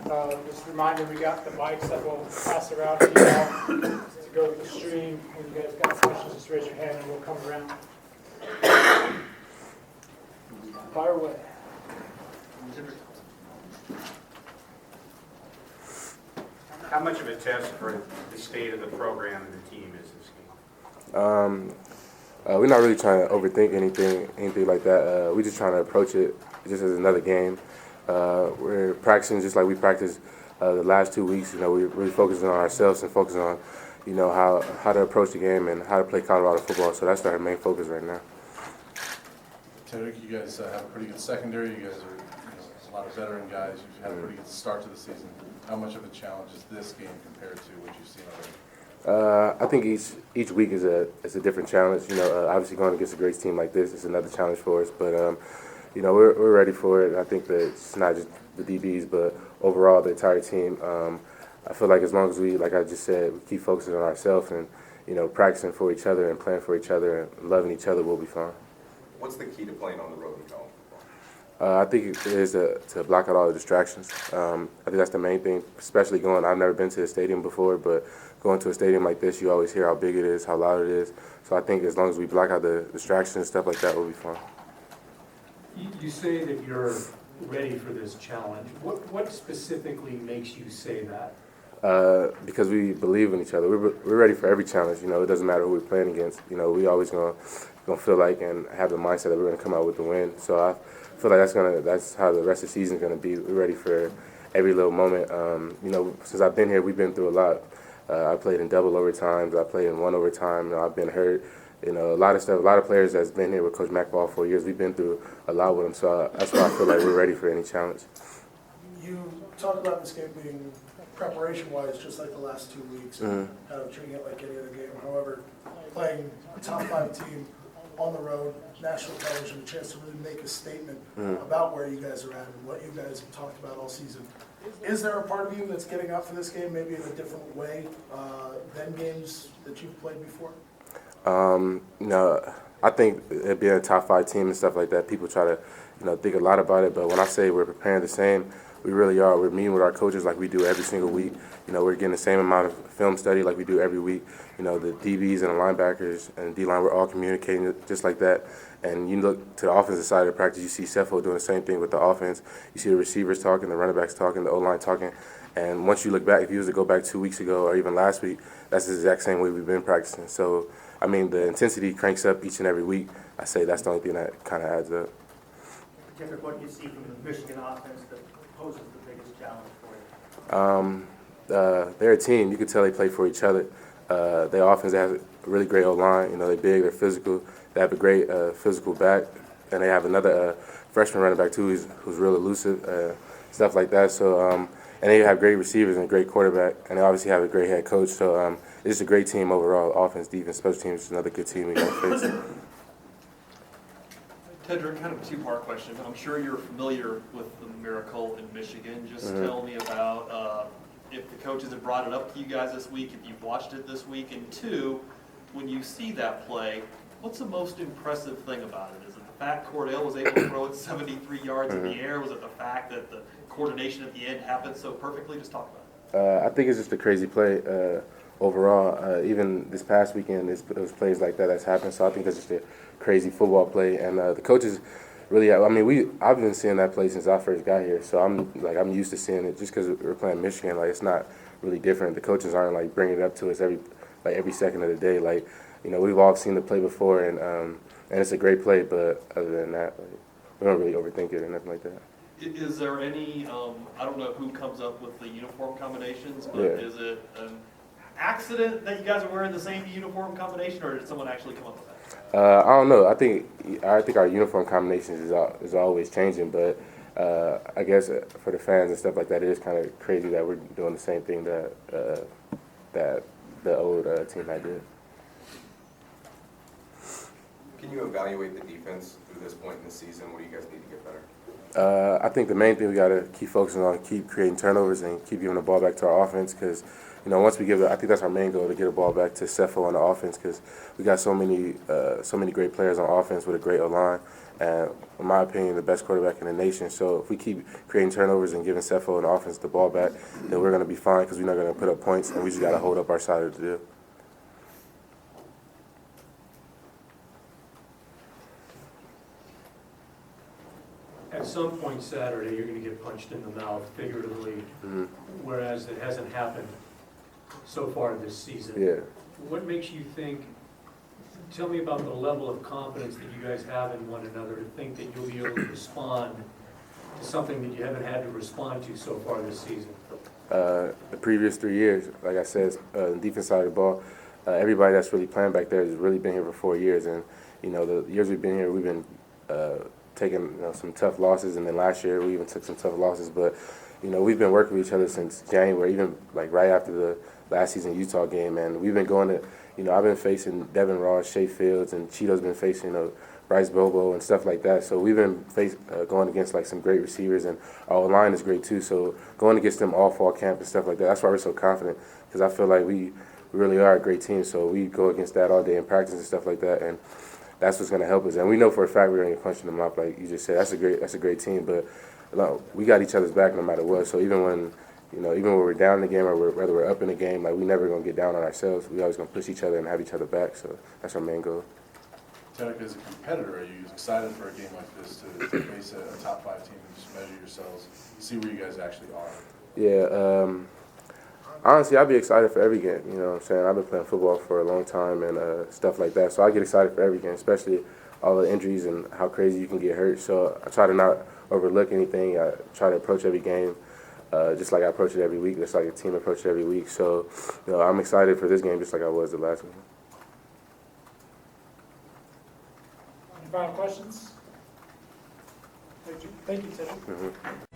Just a reminder, we got the mics that we'll pass around to you all to go with the stream. When you guys got questions, just raise your hand and we'll come around. Fire away. How much of a test for the state of the program and the team is this game? We're not really trying to overthink anything like that. We're just trying to approach it just as another game. We're practicing just like we practiced the last 2 weeks. You know, we're really focusing on ourselves and focusing on, you know, how to approach the game and how to play Colorado football. So that's our main focus right now. Tedric, you guys have a pretty good secondary. You guys are a lot of veteran guys. You've had a pretty good start to the season. How much of a challenge is this game compared to what you've seen already? I think each week is a different challenge. You know, obviously going against a great team like this is another challenge for us. But you know, we're ready for it. I think that it's not just the DBs, but overall the entire team. I feel like as long as we, like I just said, we keep focusing on ourselves and, you know, practicing for each other and playing for each other and loving each other, we'll be fine. What's the key to playing on the road in college football? I think it is to block out all the distractions. I think that's the main thing, especially going. I've never been to a stadium before, but going to a stadium like this, you always hear how big it is, how loud it is. So I think as long as we block out the distractions and stuff like that, we'll be fine. You say that you're ready for this challenge. What specifically makes you say that? Because we believe in each other. We're ready for every challenge. You know, it doesn't matter who we're playing against. You know, we always gonna feel like and have the mindset that we're gonna come out with the win. So I feel like that's how the rest of the season is gonna be. We're ready for every little moment. You know, since I've been here, we've been through a lot. I played in double overtimes. I played in one overtime. You know, I've been hurt. You know, a lot of stuff. A lot of players that's been here with Coach Mack for all 4 years. We've been through a lot with him. So that's why I feel like we're ready for any challenge. You talk about this game being preparation-wise just like the last 2 weeks, kind of treating it like any other game. However, playing a top-5 team on the road, national television, a chance to really make a statement about where you guys are at and what you guys have talked about all season. Is there a part of you that's getting up for this game maybe in a different way than games that you've played before? No, I think it being a top 5 team and stuff like that, people try to, you know, think a lot about it. But when I say we're preparing the same, we really are. We're meeting with our coaches like we do every single week. You know, we're getting the same amount of film study like we do every week. You know, the DBs and the linebackers and D-line, we're all communicating just like that. And you look to the offensive side of the practice, you see Cepho doing the same thing with the offense. You see the receivers talking, the running backs talking, the O-line talking. And once you look back, if you was to go back 2 weeks ago or even last week, that's the exact same way we've been practicing. So, I mean, the intensity cranks up each and every week. I say that's the only thing that kind of adds up. Tedric, what do you see from the Michigan offense that poses the biggest challenge for you? They're a team. You can tell they play for each other. Their offense has a really great O-line. You know, they're big, they're physical. They have a great physical back, and they have another freshman running back too, who's real elusive, stuff like that. So, and they have great receivers and a great quarterback, and they obviously have a great head coach. So, it's a great team overall. Offense, defense, special teams is another good team we got to face. Tedric, kind of a two-part question. I'm sure you're familiar with the miracle in Michigan. Just tell me about if the coaches have brought it up to you guys this week, if you've watched it this week, and two, when you see that play, what's the most impressive thing about it? Is it the fact Cordell was able to throw it 73 yards in the air? Was it the fact that the coordination at the end happened so perfectly? Just talk about it. I think it's just a crazy play overall. Even this past weekend, it was plays like that's happened. So I think that's just a crazy football play. And the coaches really, I mean, I've been seeing that play since I first got here. So I'm used to seeing it just because we're playing Michigan. Like, it's not really different. The coaches aren't like bringing it up to us every second of the day. Like, you know, we've all seen the play before, and it's a great play. But other than that, like, we don't really overthink it or nothing like that. Is there any, I don't know who comes up with the uniform combinations, but is it an accident that you guys are wearing the same uniform combination, or did someone actually come up with that? I don't know. I think our uniform combinations is always changing, but I guess for the fans and stuff like that, it is kind of crazy that we're doing the same thing that the old team had did. Can you evaluate the defense through this point in the season? What do you guys need to get better? I think the main thing we got to keep focusing on, keep creating turnovers and keep giving the ball back to our offense, because, you know, once we give it, I think that's our main goal, to get the ball back to Cepho on the offense, because we got so many great players on offense with a great O-line, and in my opinion, the best quarterback in the nation. So if we keep creating turnovers and giving Cepho and the offense the ball back, then we're going to be fine because we're not going to put up points, and we just got to hold up our side of the deal. At some point Saturday, you're gonna get punched in the mouth figuratively, whereas it hasn't happened so far this season. Yeah. What makes you think, tell me about the level of confidence that you guys have in one another to think that you'll be able to respond to something that you haven't had to respond to so far this season? The previous 3 years, like I said, the defense side of the ball, everybody that's really playing back there has really been here for 4 years. And, you know, the years we've been here, we've been taking some tough losses. And then last year, we even took some tough losses. But, you know, we've been working with each other since January, even like right after the last season Utah game. And we've been going to, you know, I've been facing Devin Ross, Shea Fields, and Cheeto's been facing, you know, Bryce Bobo and stuff like that. So we've been going against like some great receivers, and our line is great too. So going against them all fall camp and stuff like that, that's why we're so confident, because I feel like we really are a great team. So we go against that all day in practice and stuff like that, and that's what's going to help us. And we know for a fact we're going to get punched in the mouth, like you just said. That's a great team, but we got each other's back no matter what. So even when we're down in the game or whether we're up in the game, like we never going to get down on ourselves. We always going to push each other and have each other back. So that's our main goal. Tedric, as a competitor, are you excited for a game like this to face a top 5 team and just measure yourselves, see where you guys actually are? Yeah, honestly, I'd be excited for every game. You know what I'm saying? I've been playing football for a long time and stuff like that. So I get excited for every game, especially all the injuries and how crazy you can get hurt. So I try to not overlook anything. I try to approach every game just like I approach it every week, just like a team approach it every week. So, you know, I'm excited for this game just like I was the last one. Any final questions? Thank you, Tedric.